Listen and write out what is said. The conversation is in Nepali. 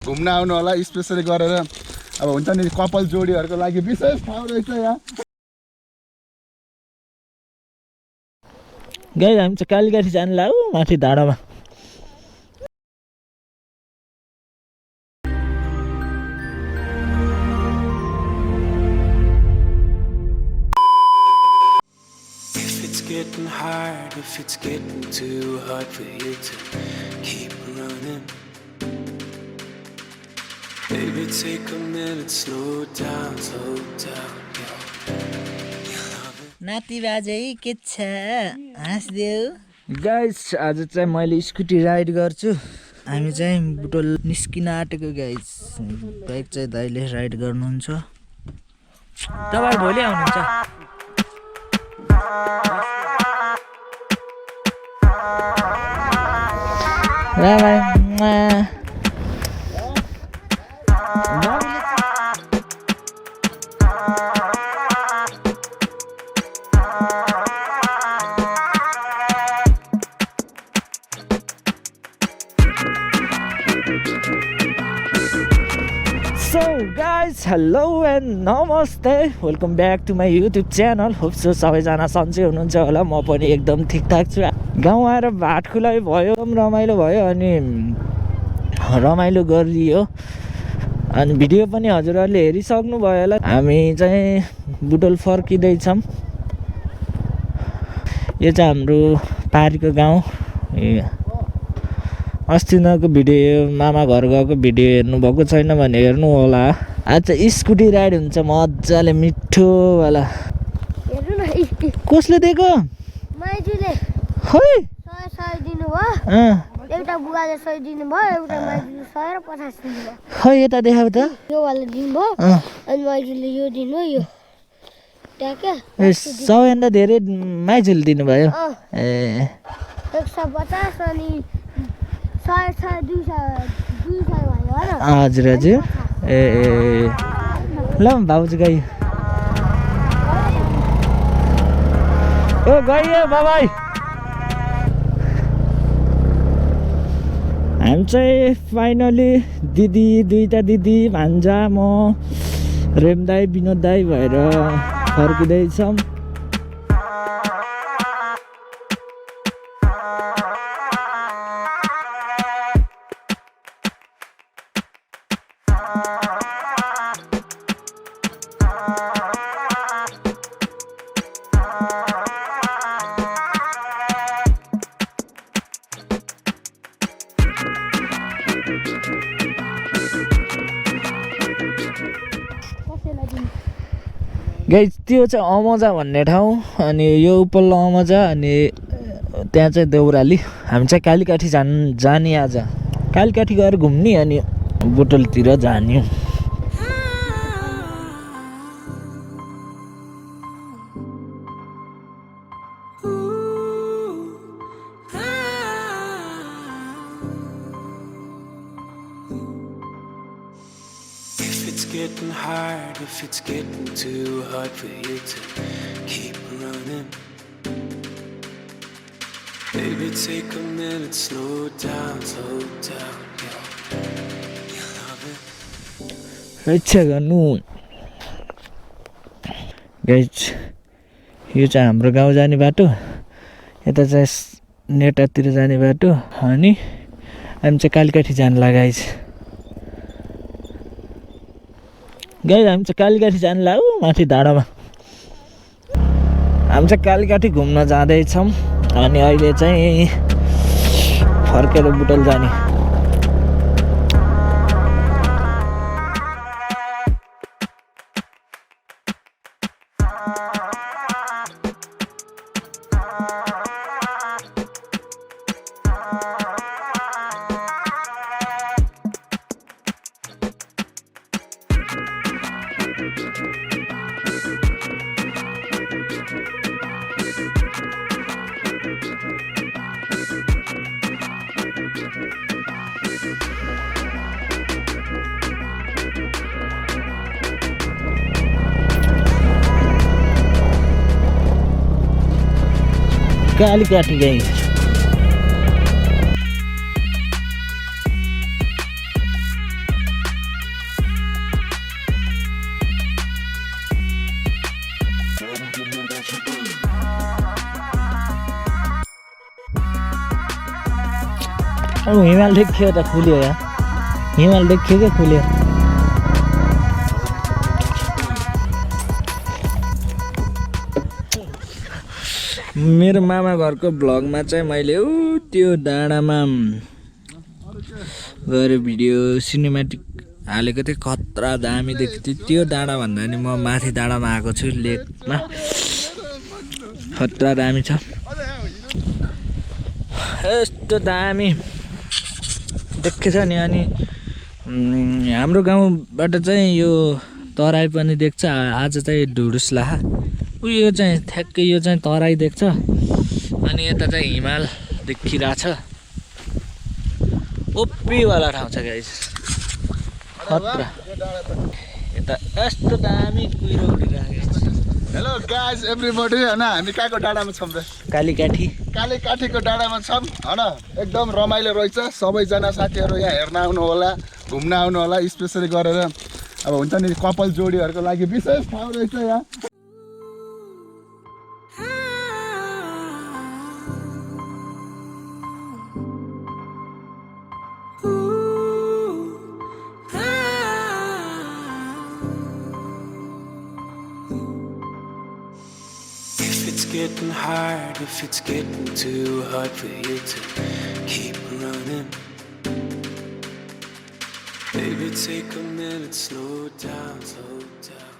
घुम्न आउनु होला स्पेशली गरेर अब हुन्छ नि कपल जोडीहरुको लागि विशेष ठाउँ रहेछ यहाँ गाइस हामी चाहिँ कालीगाठी जान लाग्यो माथि डाँडामा Getting hard if it's getting too hard for you to keep running. Baby, take a minute, slow down, नाति बाजे के छ हाँस्देऊ गाइस आज चाहिँ मैले स्कुटी राइड गर्छु हामी चाहिँ बुटोल निस्किन आँटेको गाइस बाइक चाहिँ दाइले राइड गर्नुहुन्छ तपाईहरु भोलि आउनुहुन्छ So guys, hello and namaste. Welcome back to my YouTube channel. Hope so सबैजना सन्चै हुनुहुन्छ होला म पनि एकदम ठिकठाक छु गाउँ आएर भात खुलाइ भयो रमाइलो भयो अनि रमाइलो गरियो अनि भिडियो पनि हजुरहरुले हेरिसक्नु भयो होला हामी चाहिँ बुटोल फर्किदै छौं यो चाहिँ हाम्रो पारीको गाउँ अस्तिनको भिडियो मामा घर गएको भिडियो हेर्नु भएको छैन भने हेर्नु होला आज स्कुटी राइड हुन्छ मज्जाले मिठो वाला हेर्नु न कसले दिएको माइजूले खै 100 दिनु भयो एउटा बुगाले 100 दिनु भयो एउटा माइजूले 100 र 50 दिनु भयो खै यता देखाउ त यो वाला दिनु भयो अनि माइजूले यो दिनु भयो यो ट्याके 100 भन्दा धेरै माइजूले दिनु भयो ए 150 अनि 100 200 भयो हैन हजुर हजुर ए ल बाबुजी गई ओ गयो बाबाई हामी चाहिँ फाइनली दिदी दुईटा दिदी भान्जा म रेम दाई विनोद दाई भएर फर्किँदैछौँ गाइस त्यो चाहिँ अमजा भन्ने ठाउँ अनि यो उपल्लो अमजा अनि त्यहाँ चाहिँ देउराली हामी चाहिँ कालीकाठी जाने आज कालीकाठी गएर घुम्ने अनि बुटोलतिर जाने getting hard if it's getting too hard for you to keep running. Baby, take a minute, slow down, you love it. रक्षा गर्नु गाइस यो चाहिँ हाम्रो गाउँ जाने बाटो यता चाहिँ नेटातिर जाने बाटो अनि हामी चाहिँ कालीकाठी जान लगाइछ गाइस हामी चाहिँ कालीकाठी जान लाग्यो माथि डाँडामा हामी चाहिँ कालीकाठी घुम्न जाँदैछौँ अनि अहिले चाहिँ फर्केर बुटोल जाने कालीकाठी गई हिमाल देखियो त खुल्यो यहाँ हिमाल देखियो क्या खुल्यो मेरो मामा घरको भ्लगमा चाहिँ मैले त्यो डाँडामा गएर भिडियो सिनेमेटिक हालेको थिएँ खतरा दामी देखेको थिएँ त्यो डाँडा भन्दा नि म माथि डाँडामा आएको छु लेकमा खतरा दामी छ यस्तो दामी देखेछ नि अनि हाम्रो गाउँबाट चाहिँ यो तराई पनि देख्छ आज चाहिँ ढुडुस्ला उयो चाहिँ ठ्याक्कै यो चाहिँ तराई देख्छ अनि यता चाहिँ हिमाल देखिरहेछ ओपीवाला ठाउँ छ गाइस खतरा यता यस्तो दामी कुहिरो उठिरहेको छ हेलो गाइज एभ्रीबडी होइन हामी कहाँको डाँडामा छौँ र कालीकाठीको डाँडामा छौँ होइन एकदम रमाइलो रहेछ सबैजना साथीहरू यहाँ हेर्न आउनु होला घुम्न आउनु होला स्पेसली गरेर अब हुन्छ नि कपाल जोडीहरूको लागि विशेष ठाउँ रहेछ यहाँ Getting hard, if it's getting too hard for you to keep running, baby, take a minute, slow down, slow down.